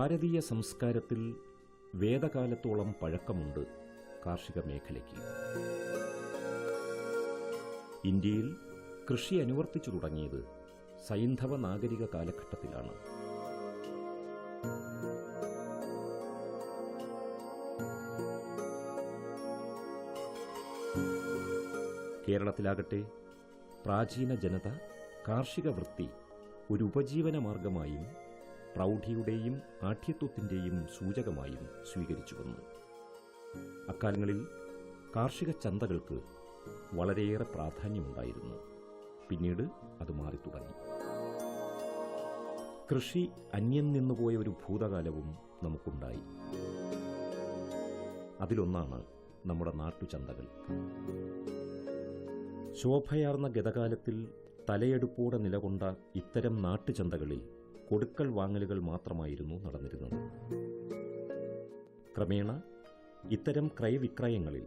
ഭാരതീയ സംസ്കാരത്തിൽ വേദകാലത്തോളം പഴക്കമുണ്ട് കാർഷിക മേഖലയ്ക്ക്. ഇന്ത്യയിൽ കൃഷി അനുവർത്തിച്ചു തുടങ്ങിയത് സൈന്ധവ നാഗരിക കാലഘട്ടത്തിലാണ്. കേരളത്തിലാകട്ടെ പ്രാചീന ജനത കാർഷിക വൃത്തി ഒരു ഉപജീവന മാർഗമായും പ്രൗഢിയുടെയും ആഠ്യത്വത്തിന്റെയും സൂചകമായും സ്വീകരിച്ചു വന്നു. അക്കാലങ്ങളിൽ കാർഷിക ചന്തകൾക്ക് വളരെയേറെ പ്രാധാന്യമുണ്ടായിരുന്നു. പിന്നീട് അത് മാറിത്തുടങ്ങി. കൃഷി അന്യം നിന്നുപോയ ഒരു ഭൂതകാലവും നമുക്കുണ്ടായി. അതിലൊന്നാണ് നമ്മുടെ നാട്ടുചന്തകൾ. ശോഭയാർന്ന ഗതകാലത്തിൽ തലയെടുപ്പോടെ നിലകൊണ്ട ഇത്തരം നാട്ടുചന്തകളിൽ കൊടുക്കൽ വാങ്ങലുകൾ മാത്രമായിരുന്നു നടന്നിരുന്നത്. ക്രമേണ ഇത്തരം ക്രയവിക്രയങ്ങളിൽ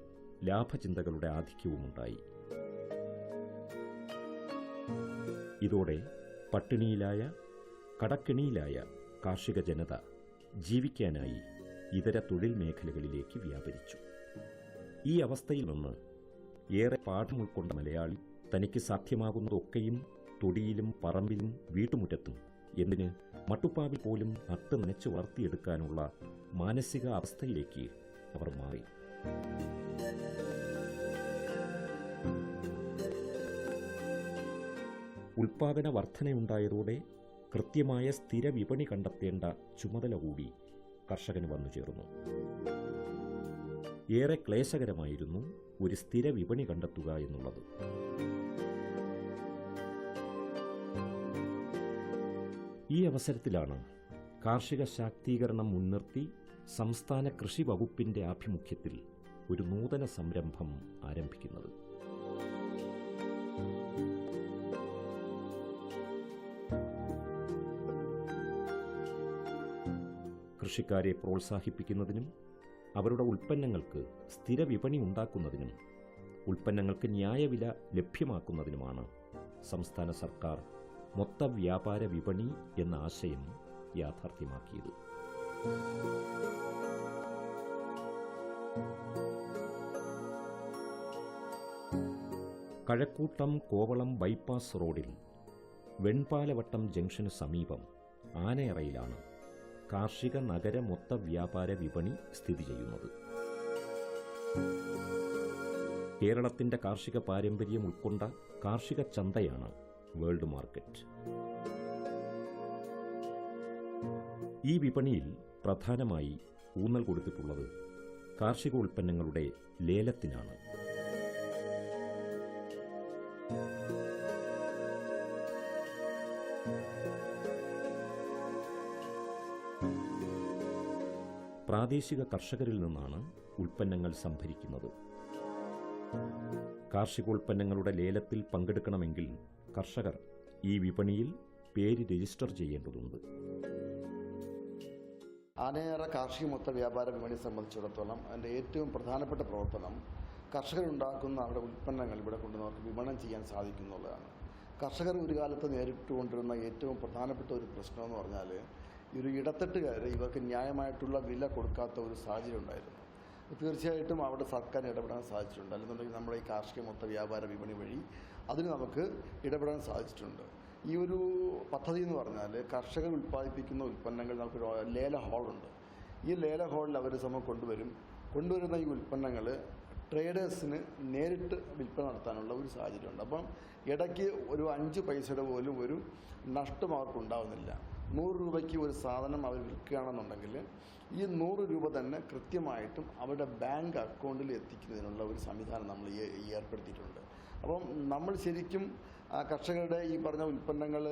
ലാഭചിന്തകളുടെ ആധിക്യവുമുണ്ടായി. ഇതോടെ പട്ടിണിയിലായ, കടക്കെണിയിലായ കാർഷിക ജനത ജീവിക്കാനായി ഇതര തൊഴിൽ മേഖലകളിലേക്ക് വ്യാപരിച്ചു. ഈ അവസ്ഥയിൽ നിന്ന് ഏറെ പാഠം ഉൾക്കൊണ്ട മലയാളി തനിക്ക് സാധ്യമാകുന്നതൊക്കെയും തൊടിയിലും പറമ്പിലും വീട്ടുമുറ്റത്തും, എന്തിന് മട്ടുപ്പാവിൽ പോലും നട്ട് നനച്ച് വളർത്തിയെടുക്കാനുള്ള മാനസിക അവസ്ഥയിലേക്ക് അവർ മാറി. ഉൽപാദന വർധനയുണ്ടായതോടെ കൃത്യമായ സ്ഥിര വിപണി കണ്ടെത്തേണ്ട ചുമതല കൂടി കർഷകന് വന്നു ചേർന്നു. ഏറെ ക്ലേശകരമായിരുന്നു ഒരു സ്ഥിര വിപണി കണ്ടെത്തുക എന്നുള്ളത്. ഈ അവസരത്തിലാണ് കാർഷിക ശാക്തീകരണം മുൻനിർത്തി സംസ്ഥാന കൃഷി വകുപ്പിന്റെ ആഭിമുഖ്യത്തിൽ ഒരു നൂതന സംരംഭം ആരംഭിക്കുന്നത്. കൃഷിക്കാരെ പ്രോത്സാഹിപ്പിക്കുന്നതിനും അവരുടെ ഉൽപ്പന്നങ്ങൾക്ക് സ്ഥിര വിപണി ഉണ്ടാക്കുന്നതിനും ഉൽപ്പന്നങ്ങൾക്ക് ന്യായവില ലഭ്യമാക്കുന്നതിനുമാണ് സംസ്ഥാന സർക്കാർ മൊത്ത വ്യാപാര വിപണി എന്ന ആശയം യാഥാർത്ഥ്യമാക്കിയത്. കഴക്കൂട്ടം കോവളം ബൈപ്പാസ് റോഡിൽ വെൺപാലവട്ടം ജംഗ്ഷന് സമീപം ആനയറയിലാണ് കാർഷിക നഗര മൊത്ത വ്യാപാര വിപണി സ്ഥിതി ചെയ്യുന്നത്. കേരളത്തിന്റെ കാർഷിക പാരമ്പര്യം ഉൾക്കൊണ്ട കാർഷിക ചന്തയാണ് വേൾഡ് മാർക്കറ്റ്. ഈ വിപണിയിൽ പ്രധാനമായി ഊന്നൽ കൊടുത്തിട്ടുള്ളത് കാർഷിക ഉൽപ്പന്നങ്ങളുടെ ലേലത്തിനാണ്. പ്രാദേശിക കർഷകരിൽ നിന്നാണ് ഉൽപ്പന്നങ്ങൾ സംഭരിക്കുന്നത്. കാർഷികോൽപ്പന്നങ്ങളുടെ ലേലത്തിൽ പങ്കെടുക്കണമെങ്കിൽ കർഷകർ ഈ വിപണിയിൽ പേര് രജിസ്റ്റർ ചെയ്യേണ്ടതുണ്ട്. ആനയറ കാർഷിക മൊത്ത വ്യാപാര വിപണിയെ സംബന്ധിച്ചിടത്തോളം അതിൻ്റെ ഏറ്റവും പ്രധാനപ്പെട്ട പ്രവർത്തനം കർഷകരുണ്ടാക്കുന്ന അവരുടെ ഉൽപ്പന്നങ്ങൾ ഇവിടെ കൊണ്ടുവന്നവർക്ക് വിപണനം ചെയ്യാൻ സാധിക്കുന്നുള്ളതാണ്. കർഷകർ ഒരു കാലത്ത് നേരിട്ടുകൊണ്ടിരുന്ന ഏറ്റവും പ്രധാനപ്പെട്ട ഒരു പ്രശ്നമെന്ന് പറഞ്ഞാൽ ഒരു ഇടത്തട്ടുകാർ ഇവർക്ക് ന്യായമായിട്ടുള്ള വില കൊടുക്കാത്ത ഒരു സാഹചര്യം ഉണ്ടായിരുന്നു. തീർച്ചയായിട്ടും അവിടെ സർക്കാർ ഇടപെടാൻ സാധിച്ചിട്ടുണ്ട്. അല്ലെന്നുണ്ടെങ്കിൽ നമ്മുടെ ഈ കാർഷിക മൊത്ത വ്യാപാര വിപണി വഴി അതിന് നമുക്ക് ഇടപെടാൻ സാധിച്ചിട്ടുണ്ട്. ഈ ഒരു പദ്ധതി എന്ന് പറഞ്ഞാൽ കർഷകർ ഉൽപ്പാദിപ്പിക്കുന്ന ഉൽപ്പന്നങ്ങൾ നമുക്കൊരു ലേല ഹാളുണ്ട്. ഈ ലേല ഹാളിൽ അവർ കൊണ്ടുവരുന്ന ഈ ഉൽപ്പന്നങ്ങൾ ട്രേഡേഴ്സിന് നേരിട്ട് വിൽപ്പന നടത്താനുള്ള ഒരു സാഹചര്യമുണ്ട്. അപ്പം ഇടയ്ക്ക് ഒരു 5 പൈസയുടെ പോലും ഒരു നഷ്ടം അവർക്കുണ്ടാവുന്നില്ല. 100 രൂപയ്ക്ക് ഒരു സാധനം അവർ വിൽക്കുകയാണെന്നുണ്ടെങ്കിൽ ഈ 100 രൂപ തന്നെ കൃത്യമായിട്ടും അവരുടെ ബാങ്ക് അക്കൗണ്ടിൽ എത്തിക്കുന്നതിനുള്ള ഒരു സംവിധാനം നമ്മൾ ഏർപ്പെടുത്തിയിട്ടുണ്ട്. അപ്പം നമ്മൾ ശരിക്കും കർഷകരുടെ ഈ പറഞ്ഞ ഉൽപ്പന്നങ്ങൾ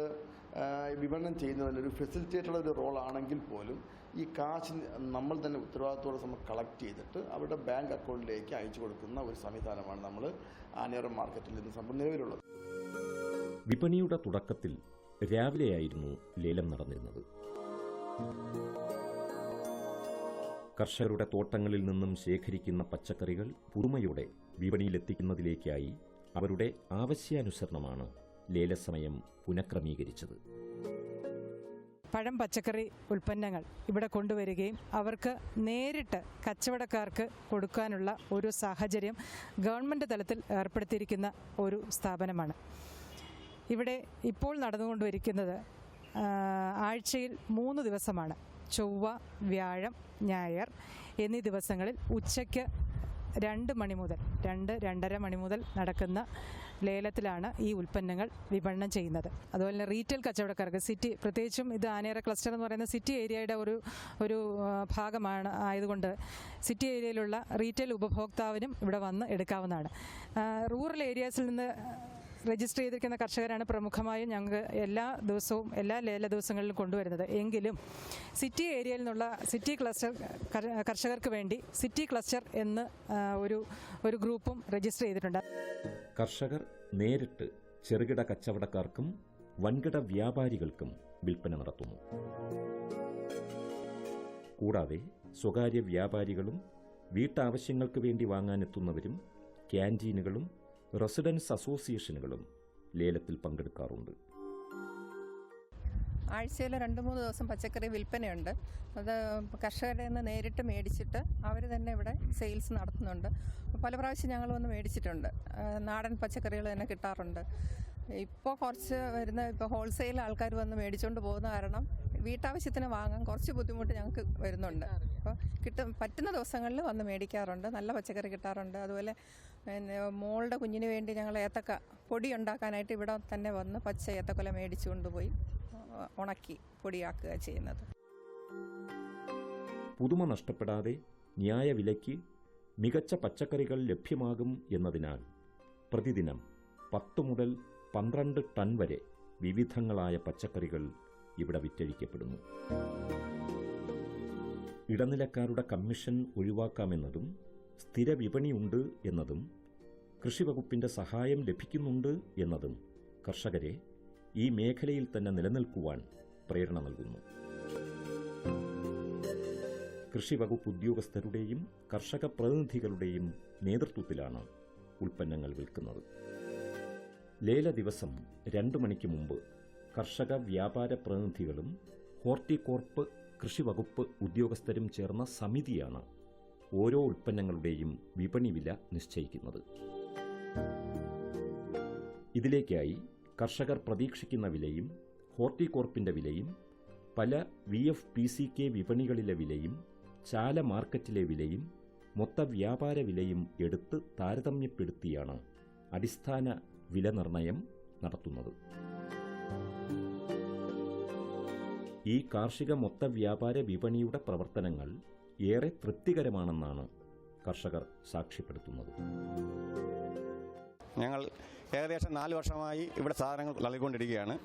വിപണനം ചെയ്യുന്നതിന് ഒരു ഫെസിലിറ്റേറ്ററുടെ ഒരു റോളാണെങ്കിൽ പോലും ഈ കാശ് നമ്മൾ തന്നെ ഉത്തരവാദിത്തോടെ നമ്മൾ കളക്ട് ചെയ്തിട്ട് അവരുടെ ബാങ്ക് അക്കൗണ്ടിലേക്ക് അയച്ചു കൊടുക്കുന്ന ഒരു സംവിധാനമാണ് നമ്മൾ ആനയറ മാർക്കറ്റിൽ നിന്ന് നിലവിലുള്ളത്. വിപണിയുടെ തുടക്കത്തിൽ രാവിലെയായിരുന്നു ലേലം നടന്നിരുന്നത്. കർഷകരുടെ തോട്ടങ്ങളിൽ നിന്നും ശേഖരിക്കുന്ന പച്ചക്കറികൾ പുതുമയോടെ വിപണിയിലെത്തിക്കുന്നതിലേക്കായി അവരുടെ ആവശ്യാനുസരണമാണ് ലേലസമയം പുനഃക്രമീകരിച്ചത്. പഴം പച്ചക്കറി ഉൽപ്പന്നങ്ങൾ ഇവിടെ കൊണ്ടുവരികയും അവർക്ക് നേരിട്ട് കച്ചവടക്കാർക്ക് കൊടുക്കാനുള്ള ഒരു സാഹചര്യം ഗവൺമെൻറ് തലത്തിൽ ഏർപ്പെടുത്തിയിരിക്കുന്ന ഒരു സ്ഥാപനമാണ്. ഇവിടെ ഇപ്പോൾ നടന്നുകൊണ്ടിരിക്കുന്നത് ആഴ്ചയിൽ 3 ദിവസമാണ്. ചൊവ്വ, വ്യാഴം, ഞായർ എന്നീ ദിവസങ്ങളിൽ ഉച്ചയ്ക്ക് 2 മണി മുതൽ 2-2:30 മണി മുതൽ നടക്കുന്ന ലേലത്തിലാണ് ഈ ഉൽപ്പന്നങ്ങൾ വിപണനം ചെയ്യുന്നത്. അതുപോലെ തന്നെ റീറ്റെയിൽ കച്ചവടക്കാർക്ക് പ്രത്യേകിച്ചും ഇത് ആനേറ ക്ലസ്റ്റർ എന്ന് പറയുന്ന സിറ്റി ഏരിയയുടെ ഒരു ഭാഗമാണ് ആയതുകൊണ്ട് സിറ്റി ഏരിയയിലുള്ള റീറ്റെയിൽ ഉപഭോക്താവിനും ഇവിടെ വന്ന് എടുക്കാവുന്നതാണ്. റൂറൽ ഏരിയാസിൽ നിന്ന് രജിസ്റ്റർ ചെയ്തിരിക്കുന്ന കർഷകരാണ് പ്രമുഖമായും ഞങ്ങൾക്ക് എല്ലാ ദിവസവും എല്ലാ ലേല ദിവസങ്ങളിലും കൊണ്ടുവരുന്നത്. എങ്കിലും സിറ്റി ഏരിയയിൽ നിന്നുള്ള സിറ്റി ക്ലസ്റ്റർ കർഷകർക്ക് വേണ്ടി സിറ്റി ക്ലസ്റ്റർ എന്ന് ഒരു ഗ്രൂപ്പും രജിസ്റ്റർ ചെയ്തിട്ടുണ്ട്. കർഷകർ നേരിട്ട് ചെറുകിട കച്ചവടക്കാർക്കും വൻകിട വ്യാപാരികൾക്കും വിൽപ്പന നടത്തുന്നു. കൂടാതെ സ്വകാര്യ വ്യാപാരികളും വീട്ടാവശ്യങ്ങൾക്ക് വേണ്ടി വാങ്ങാനെത്തുന്നവരും ക്യാൻറ്റീനുകളും റെസിഡൻസ് അസോസിയേഷനുകളും ലേലത്തിൽ പങ്കെടുക്കാറുണ്ട്. ആഴ്ചയിൽ 2-3 ദിവസം പച്ചക്കറി വിൽപ്പനയുണ്ട്. അത് കർഷകരുടെ നിന്ന് നേരിട്ട് മേടിച്ചിട്ട് അവർ തന്നെ ഇവിടെ സെയിൽസ് നടത്തുന്നുണ്ട്. പല പ്രാവശ്യം ഞങ്ങൾ വന്ന് മേടിച്ചിട്ടുണ്ട്. നാടൻ പച്ചക്കറികൾ തന്നെ കിട്ടാറുണ്ട്. ഇപ്പോൾ കുറച്ച് ഇപ്പോൾ ഹോൾസെയിൽ ആൾക്കാർ വന്ന് മേടിച്ചുകൊണ്ട് പോകുന്ന കാരണം വീട്ടാവശ്യത്തിന് വാങ്ങാൻ കുറച്ച് ബുദ്ധിമുട്ട് ഞങ്ങൾക്ക് വരുന്നുണ്ട്. അപ്പോൾ പറ്റുന്ന ദിവസങ്ങളിൽ വന്ന് മേടിക്കാറുണ്ട്. നല്ല പച്ചക്കറി കിട്ടാറുണ്ട്. അതുപോലെ മോളുടെ കുഞ്ഞിന് വേണ്ടി ഞങ്ങൾ ഏത്തക്ക പൊടി ഉണ്ടാക്കാനായിട്ട് ഇവിടെ തന്നെ വന്ന് പച്ച ഏത്തക്കൊല മേടിച്ചു കൊണ്ടുപോയി ഉണക്കി പൊടിയാക്കുക ചെയ്യുന്നത്. പുതുമ നഷ്ടപ്പെടാതെ ന്യായവിലയ്ക്ക് മികച്ച പച്ചക്കറികൾ ലഭ്യമാകും എന്നതിനാൽ പ്രതിദിനം 10 മുതൽ 12 ടൺ വരെ വിവിധങ്ങളായ പച്ചക്കറികൾ ഇവിടെ വിറ്റഴിക്കപ്പെടുന്നു. ഇടനിലക്കാരുടെ കമ്മീഷൻ ഒഴിവാക്കാമെന്നതും സ്ഥിര വിപണിയുണ്ട് എന്നതും കൃഷിവകുപ്പിന്റെ സഹായം ലഭിക്കുന്നുണ്ട് എന്നതും കർഷകരെ ഈ മേഖലയിൽ തന്നെ നിലനിൽക്കുവാൻ പ്രേരണ നൽകുന്നു. കൃഷിവകുപ്പ് ഉദ്യോഗസ്ഥരുടെയും കർഷക പ്രതിനിധികളുടെയും നേതൃത്വത്തിലാണ് ഉൽപ്പന്നങ്ങൾ വിൽക്കുന്നത്. ലേല ദിവസം 2 മണിക്ക് മുമ്പ് കർഷക വ്യാപാര പ്രതിനിധികളും ഹോർട്ടികോർപ്പ് കൃഷിവകുപ്പ് ഉദ്യോഗസ്ഥരും ചേർന്ന സമിതിയാണ് ഓരോ ഉൽപ്പന്നങ്ങളുടെയും വിപണി വില നിശ്ചയിക്കുന്നത്. ഇതിലേക്കായി കർഷകർ പ്രതീക്ഷിക്കുന്ന വിലയും ഹോർട്ടികോർപ്പിന്റെ വിലയും പല VFPCK വിപണികളിലെ വിലയും ചാല മാർക്കറ്റിലെ വിലയും മൊത്ത വ്യാപാര വിലയും എടുത്ത് താരതമ്യപ്പെടുത്തിയാണ് അടിസ്ഥാന വില നിർണയം നടത്തുന്നത്. ഈ കാർഷിക മൊത്ത വ്യാപാര വിപണിയുടെ പ്രവർത്തനങ്ങൾ ഏറെ തൃപ്തികരമാണെന്നാണ് കർഷകർ സാക്ഷ്യപ്പെടുത്തുന്നത്. ഞങ്ങൾ ഏകദേശം 4 വർഷമായി ഇവിടെ സാധനങ്ങൾ നൽകിക്കൊണ്ടിരിക്കുകയാണ്.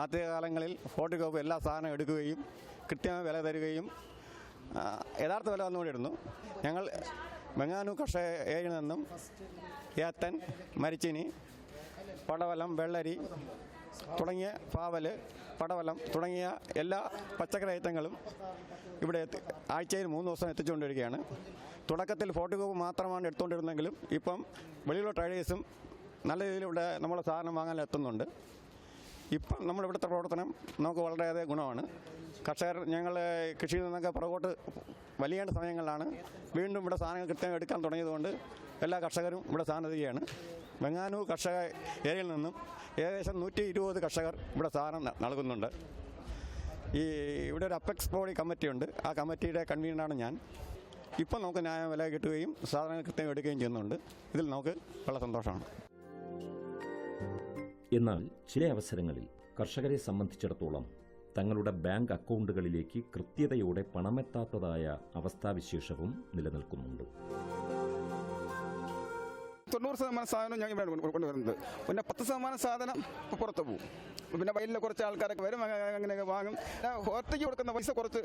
ആദ്യ കാലങ്ങളിൽ ഹോർട്ടികോർപ്പ് എല്ലാ സാധനവും എടുക്കുകയും കൃത്യമായ വില തരികയും യഥാർത്ഥ വില വന്നുകൊണ്ടിരുന്നു. ഞങ്ങൾ വെങ്ങാനൂർ കർഷക ഏരിയയിൽ നിന്നും ഏത്തൻ, മരിച്ചിനി, പടവലം, വെള്ളരി തുടങ്ങിയ പാവല്, പടവലം തുടങ്ങിയ എല്ലാ പച്ചക്കറി ഐറ്റങ്ങളും ഇവിടെ ആഴ്ചയിൽ 3 ദിവസം എത്തിച്ചുകൊണ്ടിരിക്കുകയാണ്. തുടക്കത്തിൽ ഹോർട്ടികോർപ്പ് മാത്രമാണ് എടുത്തുകൊണ്ടിരുന്നെങ്കിലും ഇപ്പം വെളിയിലുള്ള ട്രേഡേഴ്സും നല്ല രീതിയിൽ ഇവിടെ നമ്മളെ സാധനം വാങ്ങാൻ എത്തുന്നുണ്ട്. ഇപ്പം നമ്മളിവിടുത്തെ പ്രവർത്തനം നമുക്ക് വളരെയധികം ഗുണമാണ്. കർഷകർ ഞങ്ങൾ കൃഷിയിൽ നിന്നൊക്കെ പുറകോട്ട് വലിയേണ്ട സമയങ്ങളിലാണ് വീണ്ടും ഇവിടെ സാധനങ്ങൾ കൃത്യമായി എടുക്കാൻ തുടങ്ങിയതുകൊണ്ട് എല്ലാ കർഷകരും ഇവിടെ സാധനം എത്തുകയാണ്. വെങ്ങാനൂർ കർഷക ഏരിയയിൽ നിന്നും ഏകദേശം 120 കർഷകർ ഇവിടെ സാധനം നൽകുന്നുണ്ട്. ഇവിടെ ഒരു അപ്പെക്സ് ബോഡി കമ്മിറ്റിയുണ്ട്. ആ കമ്മിറ്റിയുടെ കൺവീനറാണ് ഞാൻ. ഇപ്പം നമുക്ക് ന്യായ വില കിട്ടുകയും സാധനങ്ങൾ കൃത്യം എടുക്കുകയും ചെയ്യുന്നുണ്ട്. ഇതിൽ നമുക്ക് വളരെ സന്തോഷമാണ്. എന്നാൽ ചില അവസരങ്ങളിൽ കർഷകരെ സംബന്ധിച്ചിടത്തോളം തങ്ങളുടെ ബാങ്ക് അക്കൗണ്ടുകളിലേക്ക് കൃത്യതയോടെ പണമെത്താത്തതായ അവസ്ഥാവിശേഷവും നിലനിൽക്കുന്നുണ്ട്. 90% സാധനം ഞങ്ങൾ കൊണ്ടുവരുന്നത്. പിന്നെ 10% സാധനം പുറത്ത് പോകും. പിന്നെ വയലിലെ കുറച്ച് ആൾക്കാരൊക്കെ വരും, അങ്ങനെയൊക്കെ വാങ്ങും. ഒറ്റയ്ക്ക് കൊടുക്കുന്ന പൈസ കുറച്ച്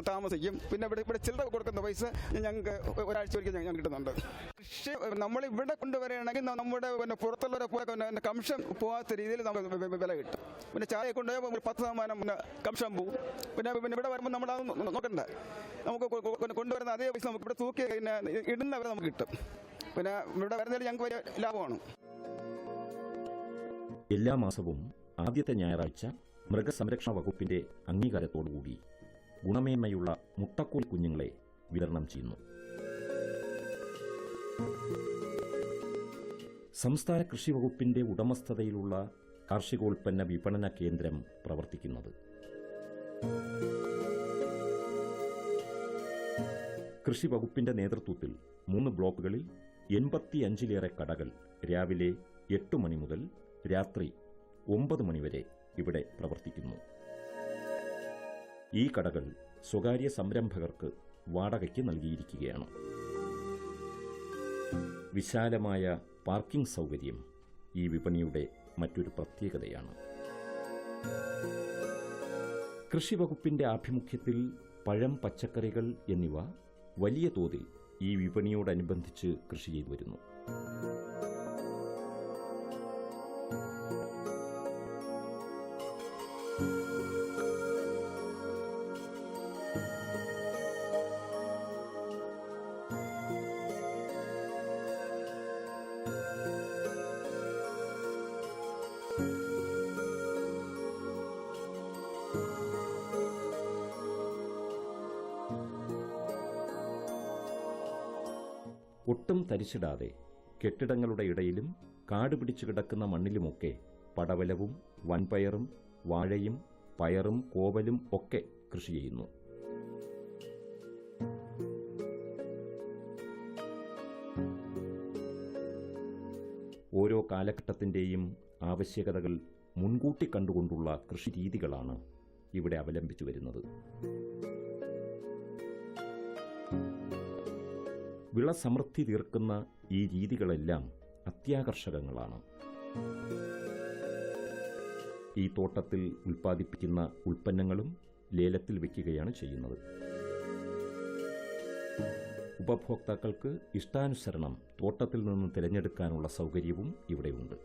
താമസിക്കും. പിന്നെ ഇവിടെ ചില്ലറ കൊടുക്കുന്ന പൈസ ഞങ്ങൾക്ക് ഒരാഴ്ച ഒരിക്കൽ ഞങ്ങൾ കിട്ടുന്നുണ്ട്. പക്ഷേ നമ്മളിവിടെ കൊണ്ടുവരികയാണെങ്കിൽ നമ്മുടെ പുറത്തുള്ളവരെ പോലെ കമ്മീഷൻ പോകാത്ത രീതിയിൽ നമുക്ക് വില കിട്ടും. പിന്നെ ചായ കൊണ്ടുപോയി 10% കമ്മീഷൻ പോകും. പിന്നെ ഇവിടെ വരുമ്പോൾ നമ്മളത് നോക്കണ്ട. നമുക്ക് കൊണ്ടുവരുന്ന അതേ പൈസ നമുക്ക് ഇവിടെ തൂക്കി ഇടുന്നവരെ നമുക്ക് കിട്ടും. പിന്നെ ഇവിടെ വരുന്നതിൽ ഞങ്ങൾക്ക് വലിയ ലാഭമാണ്. എല്ലാ മാസവും ആദ്യത്തെ ഞായറാഴ്ച മൃഗസംരക്ഷണ വകുപ്പിന്റെ അംഗീകാരത്തോടുകൂടി ഗുണമേന്മയുള്ള മുട്ടക്കോഴി കുഞ്ഞുങ്ങളെ വിതരണം ചെയ്യുന്നു. സംസ്ഥാന കൃഷി വകുപ്പിന്റെ ഉടമസ്ഥതയിലുള്ള കാർഷികോൽപ്പന്ന വിപണന കേന്ദ്രം പ്രവർത്തിക്കുന്നത്. കൃഷി വകുപ്പിന്റെ നേതൃത്വത്തിൽ 3 ബ്ലോക്കുകളിൽ 85-ലേറെ കടകൾ രാവിലെ 8 മണി മുതൽ രാത്രി 9 മണി വരെ ഇവിടെ പ്രവർത്തിക്കുന്നു. ഈ കടകൾ സ്വകാര്യ സംരംഭകർക്ക് വാടകയ്ക്ക് നൽകിയിരിക്കുകയാണ്. വിശാലമായ പാർക്കിംഗ് സൗകര്യം ഈ വിപണിയുടെ മറ്റൊരു പ്രത്യേകതയാണ്. കൃഷി വകുപ്പിന്റെ ആഭിമുഖ്യത്തിൽ പഴം, പച്ചക്കറികൾ എന്നിവ വലിയ തോതിൽ ഈ വിപണിയോടനുബന്ധിച്ച് കൃഷി ചെയ്തു വരുന്നു. ഒട്ടും തരിച്ചിടാതെ കെട്ടിടങ്ങളുടെ ഇടയിലും കാട് പിടിച്ചു കിടക്കുന്ന മണ്ണിലുമൊക്കെ പടവലവും വൻപയറും വാഴയും പയറും കോവലും ഒക്കെ കൃഷി ചെയ്യുന്നു. ഓരോ കാലഘട്ടത്തിൻ്റെയും ആവശ്യകതകൾ മുൻകൂട്ടി കണ്ടുകൊണ്ടുള്ള കൃഷി രീതികളാണ് ഇവിടെ അവലംബിച്ചു വരുന്നത്. വിള സമൃദ്ധി തീർക്കുന്ന ഈ രീതികളെല്ലാം അത്യാകർഷകങ്ങളാണ്. ഈ തോട്ടത്തിൽ ഉൽപ്പാദിപ്പിക്കുന്ന ഉൽപ്പന്നങ്ങളും ലേലത്തിൽ വയ്ക്കുകയാണ് ചെയ്യുന്നത്. ഉപഭോക്താക്കൾക്ക് ഇഷ്ടാനുസരണം തോട്ടത്തിൽ നിന്ന് തിരഞ്ഞെടുക്കാനുള്ള സൗകര്യവും ഇവിടെയുണ്ട്.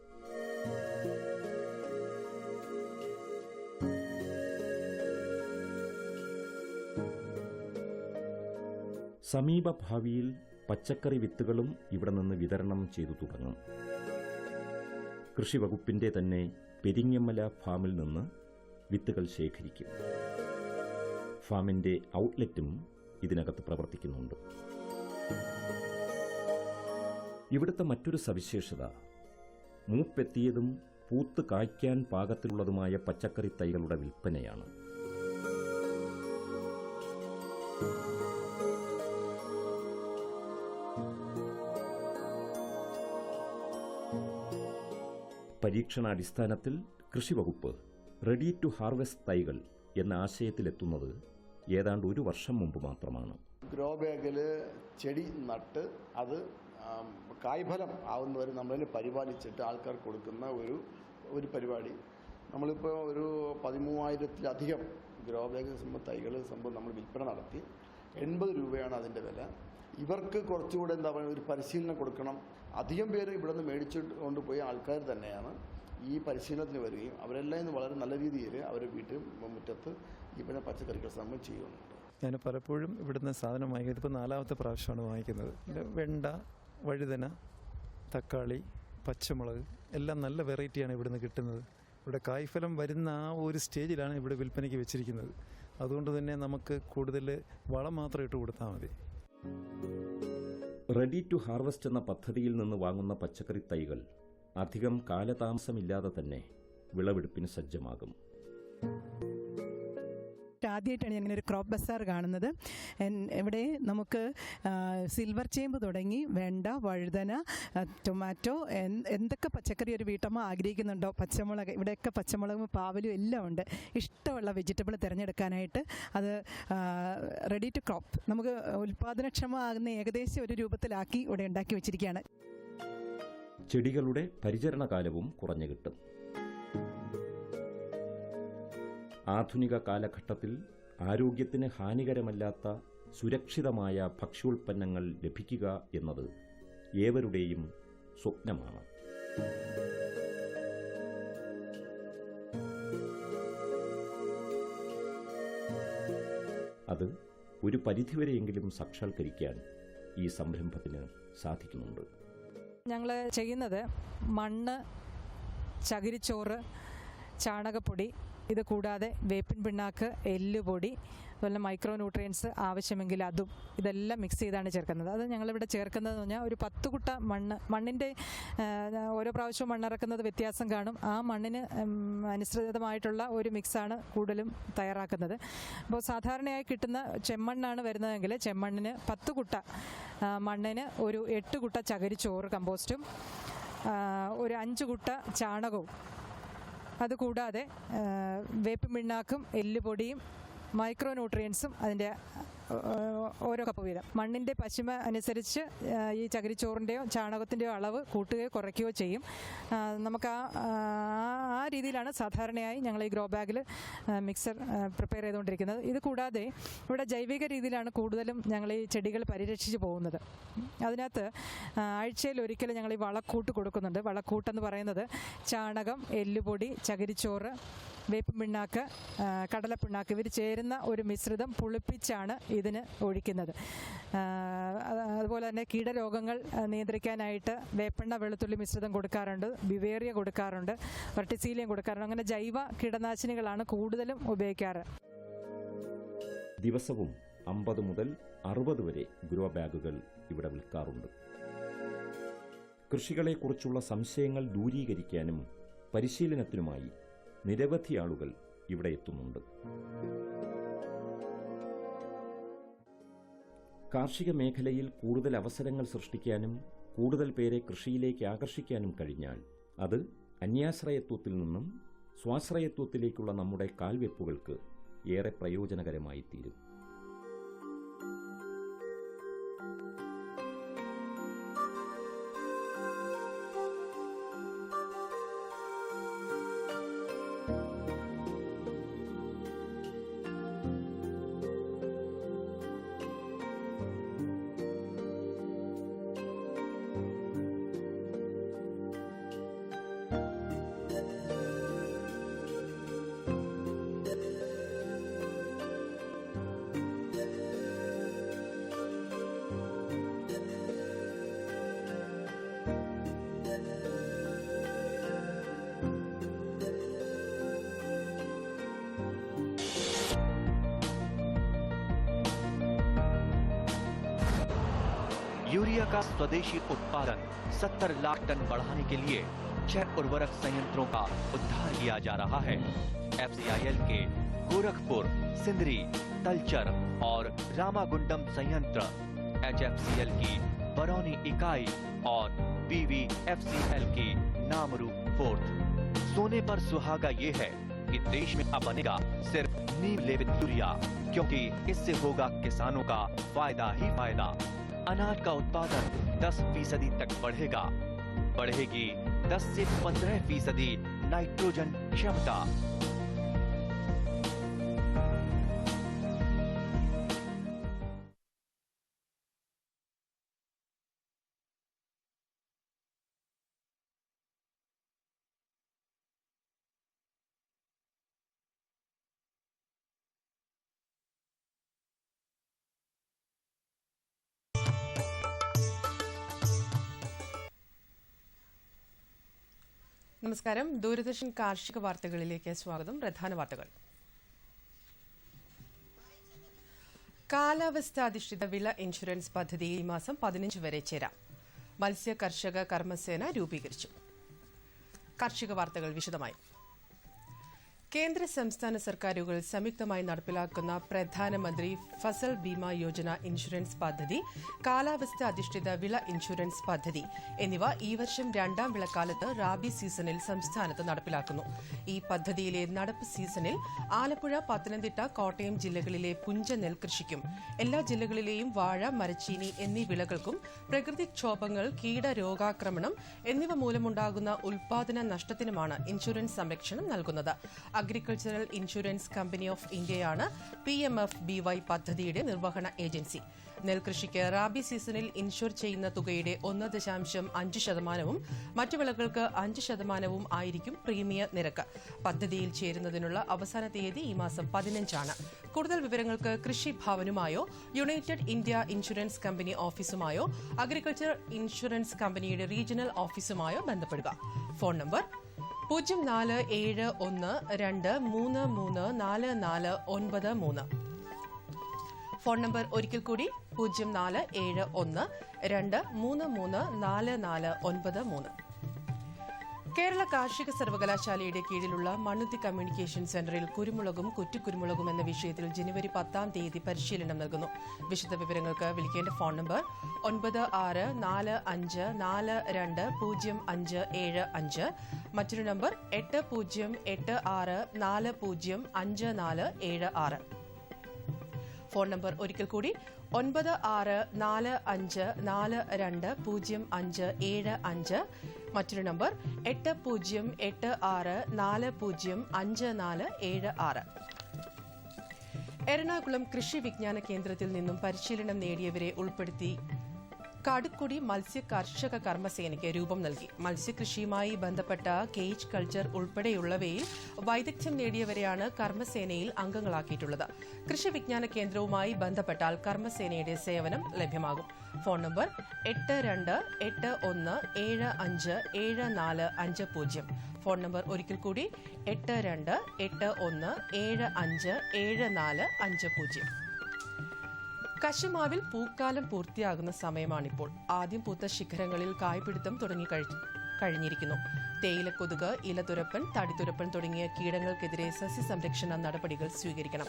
സമീപ ഭാവിയിൽ പച്ചക്കറി വിത്തുകളും ഇവിടെ നിന്ന് വിതരണം ചെയ്തു തുടങ്ങും. കൃഷി വകുപ്പിന്റെ തന്നെ പെരിങ്ങമല ഫാമിൽ നിന്ന് വിത്തുകൾ ശേഖരിക്കും. ഫാമിന്റെ ഔട്ട്ലെറ്റും ഇതിനകത്ത് പ്രവർത്തിക്കുന്നുണ്ട്. ഇവിടുത്തെ മറ്റൊരു സവിശേഷത മൂപ്പെത്തിയതും പൂത്ത് കായ്ക്കാൻ പാകത്തിലുള്ളതുമായ പച്ചക്കറി തൈകളുടെ വിൽപ്പനയാണ്. പരീക്ഷണാടിസ്ഥാനത്തിൽ കൃഷി വകുപ്പ് റെഡി ടു ഹാർവെസ്റ്റ് തൈകൾ എന്ന ആശയത്തിലെത്തുന്നത് ഏതാണ്ട് 1 വർഷം മുമ്പ് മാത്രമാണ്. ഗ്രോ ബാഗിൽ ചെടി നട്ട് അത് കായ്ഫലം ആവുന്നവരെ നമ്മളതിനെ പരിപാലിച്ചിട്ട് ആൾക്കാർക്ക് കൊടുക്കുന്ന ഒരു പരിപാടി. നമ്മളിപ്പോൾ ഒരു 13,000-ലധികം ഗ്രോ ബാഗ് തൈകൾ നമ്മൾ വിൽപ്പന നടത്തി. 80 രൂപയാണ് അതിൻ്റെ വില. ഇവർക്ക് കുറച്ചുകൂടെ എന്താ പറയുക, ഒരു പരിശീലനം കൊടുക്കണം. അധികം പേര് ഇവിടെ നിന്ന് മേടിച്ചിട്ട് കൊണ്ടുപോയ ആൾക്കാർ തന്നെയാണ് ഈ പരിശീലനത്തിന് വരികയും അവരെല്ലാം ഇന്ന് വളരെ നല്ല രീതിയിൽ അവരുടെ വീട്ടിൽ മുറ്റത്ത് ഈ പിന്നെ പച്ചക്കറികൾ സംബന്ധം ചെയ്യുന്നുണ്ട്. ഞാൻ പലപ്പോഴും ഇവിടുന്ന് സാധനം വാങ്ങിക്കുന്നത് ഇപ്പോൾ 4ാമത്തെ പ്രാവശ്യമാണ് വാങ്ങിക്കുന്നത്. വെണ്ട, വഴുതന, തക്കാളി, പച്ചമുളക് എല്ലാം നല്ല വെറൈറ്റിയാണ് ഇവിടുന്ന് കിട്ടുന്നത്. ഇവിടെ കായ്ഫലം വരുന്ന ആ ഒരു സ്റ്റേജിലാണ് ഇവിടെ വിൽപ്പനയ്ക്ക് വെച്ചിരിക്കുന്നത്. അതുകൊണ്ട് തന്നെ നമുക്ക് കൂടുതൽ വളം മാത്രം ഇട്ട് കൊടുത്താൽ മതി. റെഡി ടു ഹാർവെസ്റ്റ് എന്ന പദ്ധതിയിൽ നിന്ന് വാങ്ങുന്ന പച്ചക്കറി തൈകൾ അധികം കാലതാമസമില്ലാതെ തന്നെ വിളവെടുപ്പിന് സജ്ജമാകും. ആദ്യമായിട്ടാണ് ഞാൻ ഇങ്ങനെ ഒരു ക്രോപ്പ് ബസാർ കാണുന്നത്. ഇവിടെ നമുക്ക് സിൽവർ ചേമ്പ് തുടങ്ങി വെണ്ട, വഴുതന, ടൊമാറ്റോ, എന്തൊക്കെ പച്ചക്കറി ഒരു വീട്ടമ്മ ആഗ്രഹിക്കുന്നുണ്ടോ, പച്ചമുളക്, ഇവിടെയൊക്കെ പച്ചമുളകും പാവലും എല്ലാം ഉണ്ട്. ഇഷ്ടമുള്ള വെജിറ്റബിൾ തിരഞ്ഞെടുക്കാനായിട്ട് അത് റെഡി ടു ക്രോപ്പ് നമുക്ക് ഉൽപ്പാദനക്ഷമമാകുന്ന ഏകദേശം ഒരു രൂപത്തിലാക്കി ഇവിടെ ഉണ്ടാക്കി വെച്ചിരിക്കുകയാണ്. ചെടികളുടെ പരിചരണകാലവും കുറഞ്ഞു കിട്ടും. ആധുനിക കാലഘട്ടത്തിൽ ആരോഗ്യത്തിന് ഹാനികരമല്ലാത്ത സുരക്ഷിതമായ ഭക്ഷ്യോൽപ്പന്നങ്ങൾ ലഭിക്കുക എന്നത് ഏവരുടെയും സ്വപ്നമാണ്. അത് ഒരു പരിധിവരെയെങ്കിലും സാക്ഷാത്കരിക്കാൻ ഈ സംരംഭത്തിന് സാധിക്കുന്നുണ്ട്. ഞങ്ങൾ ചെയ്യുന്നത് മണ്ണ്, ചകിരിച്ചോറ്, ചാണകപ്പൊടി ഇത് കൂടാതെ വേപ്പിൻ പിണ്ണാക്ക്, എല്ലുപൊടി, അതുപോലെ മൈക്രോ ന്യൂട്രിയൻസ് ആവശ്യമെങ്കിൽ അതും ഇതെല്ലാം മിക്സ് ചെയ്താണ് ചേർക്കുന്നത്. അത് ഞങ്ങളിവിടെ ചേർക്കുന്നതെന്ന് പറഞ്ഞാൽ ഒരു 10 കുട്ട മണ്ണിൻ്റെ ഓരോ പ്രാവശ്യവും മണ്ണിറക്കുന്നത് വ്യത്യാസം കാണും. ആ മണ്ണിന് അനുസൃതമായിട്ടുള്ള ഒരു മിക്സാണ് കൂടുതലും തയ്യാറാക്കുന്നത്. അപ്പോൾ സാധാരണയായി കിട്ടുന്ന ചെമ്മണ്ണാണ് വരുന്നതെങ്കിൽ ചെമ്മണ്ണിന് 10 കുട്ട മണ്ണിന് ഒരു 8 കുട്ട ചകിരിച്ചോറ് കമ്പോസ്റ്റും ഒരു 5 കുട്ട ചാണകവും, അതുകൂടാതെ വേപ്പിൻ പിണ്ണാക്കും എല്ലുപൊടിയും മൈക്രോ ന്യൂട്രിയൻസും അതിൻ്റെ ഓരോ കപ്പ് വീതം. മണ്ണിൻ്റെ പശിമ അനുസരിച്ച് ഈ ചകിരിച്ചോറിൻ്റെയോ ചാണകത്തിൻ്റെയോ അളവ് കൂട്ടുകയോ കുറയ്ക്കുകയോ ചെയ്യും. നമുക്ക് ആ രീതിയിലാണ് സാധാരണയായി ഞങ്ങൾ ഈ ഗ്രോ ബാഗിൽ മിക്സർ പ്രിപ്പയർ ചെയ്തുകൊണ്ടിരിക്കുന്നത്. ഇത് കൂടാതെ ഇവിടെ ജൈവിക രീതിയിലാണ് കൂടുതലും ഞങ്ങൾ ഈ ചെടികൾ പരിരക്ഷിച്ച് പോകുന്നത്. അതിനകത്ത് ആഴ്ചയിൽ ഒരിക്കലും ഞങ്ങൾ ഈ വളക്കൂട്ട് കൊടുക്കുന്നുണ്ട്. വളക്കൂട്ടെന്ന് പറയുന്നത് ചാണകം, എല്ലുപൊടി, ചകിരിച്ചോറ്, വേപ്പിൻ പിണ്ണാക്ക്, കടലപ്പിണ്ണാക്ക് ഇവർ ചേരുന്ന ഒരു മിശ്രിതം പുളിപ്പിച്ചാണ് ഇതിന് ഒഴിക്കുന്നത്. അതുപോലെ തന്നെ കീടരോഗങ്ങൾ നിയന്ത്രിക്കാനായിട്ട് വേപ്പെണ്ണ വെളുത്തുള്ളി മിശ്രിതം കൊടുക്കാറുണ്ട്, ബിവേറിയ കൊടുക്കാറുണ്ട്, വെർട്ടിസീലിയം കൊടുക്കാറുണ്ട്. അങ്ങനെ ജൈവ കീടനാശിനികളാണ് കൂടുതലും ഉപയോഗിക്കാറ്. ദിവസവും 50 മുതൽ 60 വരെ ഗ്രോ ബാഗുകൾ ഇവിടെ വിൽക്കാറുണ്ട്. കൃഷികളെക്കുറിച്ചുള്ള സംശയങ്ങൾ ദൂരീകരിക്കാനും പരിശീലനത്തിനുമായി നിരവധി ആളുകൾ ഇവിടെ എത്തുന്നുണ്ട്. കാർഷിക മേഖലയിൽ കൂടുതൽ അവസരങ്ങൾ സൃഷ്ടിക്കാനും കൂടുതൽ പേരെ കൃഷിയിലേക്ക് ആകർഷിക്കാനും കഴിഞ്ഞാൽ അത് അന്യാശ്രയത്വത്തിൽ നിന്നും സ്വാശ്രയത്വത്തിലേക്കുള്ള നമ്മുടെ കാൽവെപ്പുകൾക്ക് ഏറെ പ്രയോജനകരമായി തീരും. यूरिया का स्वदेशी उत्पादन 70 लाख टन बढ़ाने के लिए 6 उर्वरक संयंत्रों का उद्धार किया जा रहा है। FCIL के गोरखपुर, सिंदरी, तलचर और रामागुंडम संयंत्र, HFCL की बरौनी इकाई और BVFCL की नामरू फोर्थ। सोने पर सुहागा ये है कि देश में अब बनेगा सिर्फ नीम लेपित यूरिया, क्योंकि इससे होगा किसानों का फायदा ही फायदा। अनाज का उत्पादन 10% तक बढ़ेगा। बढ़ेगी 10 से 15% नाइट्रोजन क्षमता। നമസ്കാരം. ദൂരദർശൻ കാർഷിക വാർത്തകളിലേക്ക് സ്വാഗതം. പ്രധാന വാർത്തകൾ. കാലാവസ്ഥാധിഷ്ഠിത വിള ഇൻഷുറൻസ് പദ്ധതി ഈ മാസം 15 വരെ ചേരാം. മത്സ്യ കർഷക കർമ്മസേന രൂപീകരിച്ചു. കാർഷിക വാർത്തകൾ വിശദമായി. കേന്ദ്ര സംസ്ഥാന സർക്കാരുകൾ സംയുക്തമായി നടപ്പിലാക്കുന്ന പ്രധാനമന്ത്രി ഫസൽ ബീമ യോജന ഇൻഷുറൻസ് പദ്ധതി, കാലാവസ്ഥ അധിഷ്ഠിത വിള ഇൻഷുറൻസ് പദ്ധതി എന്നിവ ഈ വർഷം 2ാം വിളക്കാലത്ത് റാബി സീസണിൽ സംസ്ഥാനത്ത് നടപ്പിലാക്കുന്നു. ഈ പദ്ധതിയിലെ നടപ്പ് സീസണിൽ ആലപ്പുഴ, പത്തനംതിട്ട, കോട്ടയം ജില്ലകളിലെ പുഞ്ച നെൽകൃഷിക്കും എല്ലാ ജില്ലകളിലെയും വാഴ, മരച്ചീനി എന്നീ വിളകൾക്കും പ്രകൃതിക്ഷോഭങ്ങൾ, കീടരോഗാക്രമണം എന്നിവ മൂലമുണ്ടാകുന്ന ഉൽപാദന നഷ്ടത്തിനുമാണ് ഇൻഷുറൻസ് സംരക്ഷണം നൽകുന്നത്. അഗ്രികൾച്ചറൽ ഇൻഷുറൻസ് കമ്പനി ഓഫ് ഇന്ത്യയാണ് PMFBY പദ്ധതിയുടെ നിർവഹണ ഏജൻസി. നെൽകൃഷിക്ക് റാബി സീസണിൽ ഇൻഷുർ ചെയ്യുന്ന തുകയുടെ 1.5%, മറ്റു വിളകൾക്ക് 5% ആയിരിക്കും പ്രീമിയ നിരക്ക്. പദ്ധതിയിൽ ചേരുന്നതിനുള്ള അവസാന തീയതി ഈ മാസം 15 കൂടുതൽ വിവരങ്ങൾക്ക് കൃഷി ഭവനുമായോ യുണൈറ്റഡ് ഇന്ത്യ ഇൻഷുറൻസ് കമ്പനി ഓഫീസുമായോ അഗ്രികൾച്ചർ ഇൻഷുറൻസ് കമ്പനിയുടെ റീജിയണൽ ഓഫീസുമായോ ബന്ധപ്പെടുക. Phone number 0471233493. ഫോൺ നമ്പർ ഒരിക്കൽ കൂടി 0471233493. കേരള കാർഷിക സർവകലാശാലയുടെ കീഴിലുള്ള മണ്ണുത്തി കമ്മ്യൂണിക്കേഷൻ സെന്ററിൽ കുരുമുളകും കുറ്റിക്കുരുമുളകും എന്ന വിഷയത്തിൽ ജനുവരി 10 പരിശീലനം നൽകുന്നു. വിശദ വിവരങ്ങൾക്ക് വിളിക്കേണ്ട ഫോൺ നമ്പർ 9642420575. മറ്റൊരു നമ്പർ 8086405476. ഫോൺ നമ്പർ ഒരിക്കൽ കൂടി 9645420575. മറ്റൊരു നമ്പർ 8086405476. എറണാകുളം കൃഷി വിജ്ഞാന കേന്ദ്രത്തിൽ നിന്നും പരിശീലനം നേടിയവരെ ഉൾപ്പെടുത്തി കാടുക്കുടി മത്സ്യ കർഷക കർമ്മസേനയ്ക്ക് രൂപം നൽകി. മത്സ്യകൃഷിയുമായി ബന്ധപ്പെട്ട കേജ് കൾച്ചർ ഉൾപ്പെടെയുള്ളവയിൽ വൈദഗ്ധ്യം നേടിയവരെയാണ് കർമ്മസേനയിൽ അംഗങ്ങളാക്കിയിട്ടുള്ളത്. കൃഷി വിജ്ഞാന കേന്ദ്രവുമായി ബന്ധപ്പെട്ടാൽ കർമ്മസേനയുടെ സേവനം ലഭ്യമാകും. Phone number 8281757450. ഫോൺ നമ്പർ ഒരിക്കൽ കൂടി 8281757450. കശുമാവിൽ പൂക്കാലം പൂർത്തിയാകുന്ന സമയമാണിപ്പോൾ. ആദ്യം പൂത്ത ശിഖരങ്ങളിൽ കായ്പിടുത്തം കഴിഞ്ഞിരിക്കുന്നു. തേയിലക്കൊതുക്, ഇലതുരപ്പൻ, തടിത്തുരപ്പൻ തുടങ്ങിയ കീടങ്ങൾക്കെതിരെ സസ്യസംരക്ഷണ നടപടികൾ സ്വീകരിക്കണം.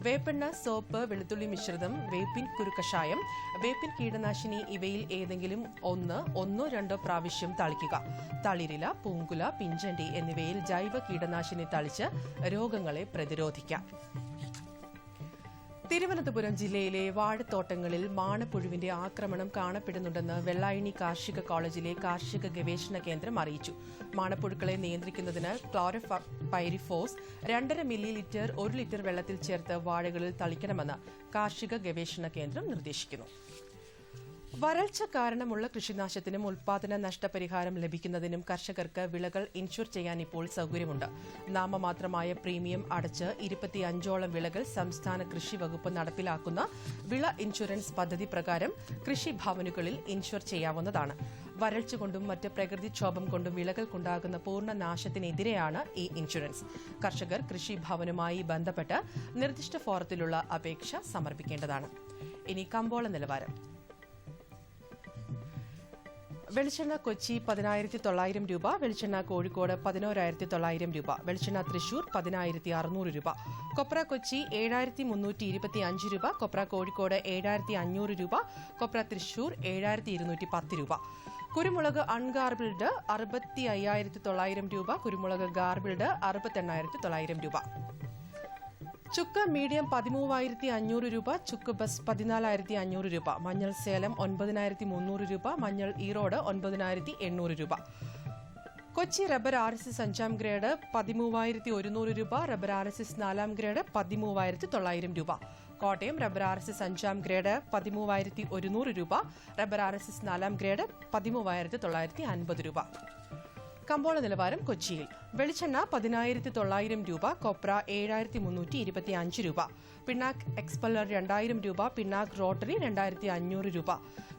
വേപ്പെണ്ണ, സോപ്പ്, വെളുത്തുള്ളി മിശ്രിതം, വേപ്പിൻ കുരുക്കഷായം, വേപ്പിൻ കീടനാശിനി ഇവയിൽ ഏതെങ്കിലും ഒന്നോ രണ്ടോ പ്രാവശ്യം തളിക്കുക. തളിരില, പൂങ്കുല, പിഞ്ചണ്ടി എന്നിവയിൽ ജൈവ കീടനാശിനി തളിച്ച് രോഗങ്ങളെ പ്രതിരോധിക്കാം. തിരുവനന്തപുരം ജില്ലയിലെ വാഴത്തോട്ടങ്ങളിൽ മാണപ്പുഴുവിന്റെ ആക്രമണം കാണപ്പെടുന്നുണ്ടെന്ന് വെള്ളായണി കാർഷിക കോളേജിലെ കാർഷിക ഗവേഷണ കേന്ദ്രം അറിയിച്ചു. മാണപ്പുഴുക്കളെ നിയന്ത്രിക്കുന്നതിന് ക്ലോറോപൈരിഫോസ് 2.5 മില്ലിലിറ്റർ 1 ലിറ്റർ വെള്ളത്തിൽ ചേർത്ത് വാഴകളിൽ തളിക്കണമെന്ന് കാർഷിക ഗവേഷണ കേന്ദ്രം നിർദ്ദേശിക്കുന്നു. വരൾച്ച കാരണമുള്ള കൃഷിനാശത്തിനും ഉൽപാദന നഷ്ടപരിഹാരം ലഭിക്കുന്നതിനും കർഷകർക്ക് വിളകൾ ഇൻഷുർ ചെയ്യാൻ ഇപ്പോൾ സൌകര്യമുണ്ട്. നാമമാത്രമായ പ്രീമിയം അടച്ച് 25ഓളം വിളകൾ സംസ്ഥാന കൃഷി വകുപ്പ് നടപ്പിലാക്കുന്ന വിള ഇൻഷുറൻസ് പദ്ധതി പ്രകാരം കൃഷിഭവനുകളിൽ ഇൻഷുർ ചെയ്യാവുന്നതാണ്. വരൾച്ച കൊണ്ടും മറ്റ് പ്രകൃതിക്ഷോഭം കൊണ്ടും വിളകൾക്കുണ്ടാകുന്ന പൂർണ്ണ നാശത്തിനെതിരെയാണ് ഈ ഇൻഷുറൻസ്. കർഷകർ കൃഷിഭവനുമായി ബന്ധപ്പെട്ട് നിർദ്ദിഷ്ട ഫോറത്തിലുള്ള അപേക്ഷ സമർപ്പിക്കേണ്ടതാണ്. ഇനി കമ്പോള നിലവാരം. വെളിച്ചെണ്ണ കൊച്ചി 10,900 രൂപ, വെളിച്ചെണ്ണ കോഴിക്കോട് 11,900 രൂപ, വെളിച്ചെണ്ണ തൃശൂർ 10,600 രൂപ, കൊപ്ര കൊച്ചി 7,325 രൂപ, കൊപ്ര കോഴിക്കോട് 7,500 രൂപ, കൊപ്ര തൃശൂർ 7,210 രൂപ. കുരുമുളക് അൺഗാർബിൾഡ് 65,900 രൂപ, കുരുമുളക് ഗാർബിൾഡ് 68,900 രൂപ. ചുക്ക് മീഡിയം 13,500 രൂപ, ചുക്ക് ബസ് 14,500 രൂപ, മഞ്ഞൾ സേലം 9,300 രൂപ, മഞ്ഞൾ ഈറോഡ് 9,800 രൂപ. കൊച്ചി റബ്ബർ RSS 5ാം ഗ്രേഡ് 13,100 രൂപ, റബ്ബർ RSS 4ാം ഗ്രേഡ് 13,900 രൂപ. കോട്ടയം റബ്ബർ RSS 5ാം ഗ്രേഡ് 13,100 രൂപ, റബ്ബർ RSS 4ാം ഗ്രേഡ് 13,950 രൂപ. കമ്പോള നിലവാരം കൊച്ചിയിൽ. വെളിച്ചെണ്ണ 10,900 രൂപ, കൊപ്ര 7,325 രൂപ, പിണ്ണാക്ക് എക്സ്പെല്ലർ 2,000 രൂപ, പിണ്ണാക്ക് റോട്ടറി 2,500 രൂപ.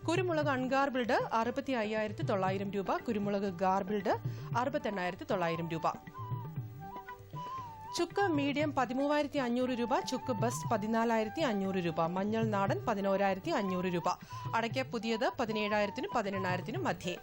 കുരുമുളക് അൺഗാർബിൾഡ് 65,900 രൂപ, കുരുമുളക് ഗാർബിൾഡ് 68,900 രൂപ. ചുക്ക് മീഡിയം 13,500 രൂപ, ചുക്ക് ബസ് 14,500 രൂപ, മഞ്ഞൾ നാടൻ 11,500 രൂപ, അടയ്ക്ക പുതിയത് 17,000-നും 18,000-നും മധ്യേ.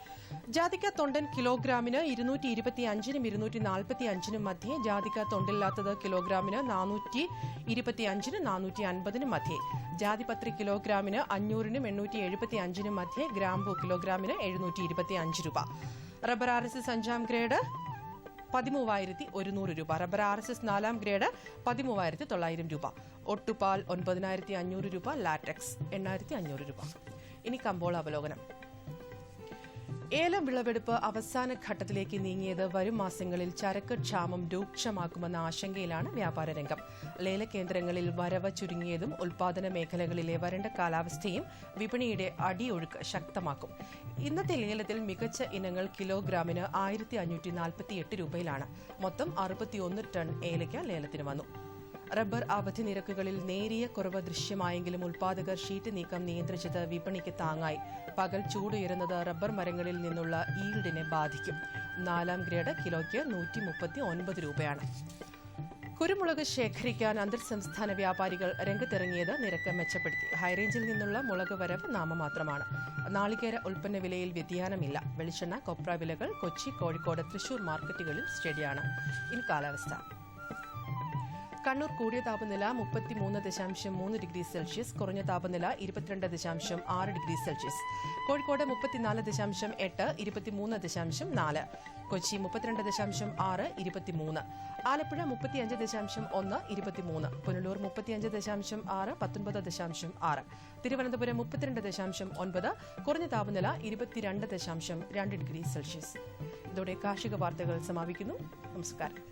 ജാതിക്ക തൊണ്ടൻ കിലോഗ്രാമിന് 225-നും 245-നും മധ്യേ, ജാതിക്ക തൊണ്ടില്ലാത്തത് കിലോഗ്രാമിന് 425-നും 450-നും മധ്യേ, ജാതിപത്രി കിലോഗ്രാമിന് 500-നും 875-നും മധ്യേ, ഗ്രാമ്പു കിലോഗ്രാമിന് 725 രൂപ. റബ്ബർ RSS 5ാം ഗ്രേഡ് 13,100 രൂപ, റബ്ബർ RSS 4ാം ഗ്രേഡ് 13,900 രൂപ, ഒട്ടുപാൽ 9,500 രൂപ, ലാറ്റക്സ് 8,500 രൂപ. ഇനി കമ്പോള അവലോകനം. ഏലം വിളവെടുപ്പ് അവസാന ഘട്ടത്തിലേക്ക് നീങ്ങിയത് വരും മാസങ്ങളിൽ ചരക്ക് ക്ഷാമം രൂക്ഷമാക്കുമെന്ന ആശങ്കയിലാണ് വ്യാപാര രംഗം. ലേലകേന്ദ്രങ്ങളിൽ വരവ് ചുരുങ്ങിയതും ഉൽപാദന മേഖലകളിലെ വരണ്ട കാലാവസ്ഥയും വിപണിയുടെ അടിയൊഴുക്ക് ശക്തമാക്കും. ഇന്നത്തെ ലേലത്തിൽ മികച്ച ഇനങ്ങൾ കിലോഗ്രാമിന് 1,548 രൂപയിലാണ്. മൊത്തം 61 ടൺ ഏലയ്ക്ക ലേലത്തിന് വന്നു. റബ്ബർ അവധി നിരക്കുകളിൽ നേരിയ കുറവ് ദൃശ്യമായെങ്കിലും ഉൽപാദകർ ഷീറ്റ് നീക്കം നിയന്ത്രിച്ചത് വിപണിക്ക് താങ്ങായി. പകൽ ചൂടുയരുന്നത് റബ്ബർ മരങ്ങളിൽ നിന്നുള്ള ഈൽഡിനെ ബാധിക്കും. 4ാം ഗ്രേഡ് കിലോയ്ക്ക് 139 രൂപയാണ്. കുരുമുളക് ശേഖരിക്കാൻ അന്തർ സംസ്ഥാന വ്യാപാരികൾ രംഗത്തിറങ്ങിയത് നിരക്ക് മെച്ചപ്പെടുത്തി. ഹൈറേഞ്ചിൽ നിന്നുള്ള മുളക് വരവ് നാമമാത്രമാണ്. നാളികേര ഉൽപ്പന്ന വിലയിൽ വ്യതിയാനമില്ല. വെളിച്ചെണ്ണ, കൊപ്ര വിലകൾ കൊച്ചി, കോഴിക്കോട്, തൃശൂർ മാർക്കറ്റുകളിൽ സ്റ്റഡിയാണ്. ഇനി കാലാവസ്ഥ. കണ്ണൂർ കൂടിയ താപനില 33.3 ഡിഗ്രി സെൽഷ്യസ്, കുറഞ്ഞ താപനില 22.6 ഡിഗ്രി സെൽഷ്യസ്. കോഴിക്കോട് 34.8, 23.4. കൊച്ചി 32.6, 23. ആലപ്പുഴ 35.1, 23. പുനലൂർ 35.6, 19.6. തിരുവനന്തപുരം 32.9, കുറഞ്ഞ താപനില 22.2 ഡിഗ്രി സെൽഷ്യസ്. ഇതോടെ കാർഷിക വാർത്തകൾ സമാപിക്കുന്നു. നമസ്കാരം.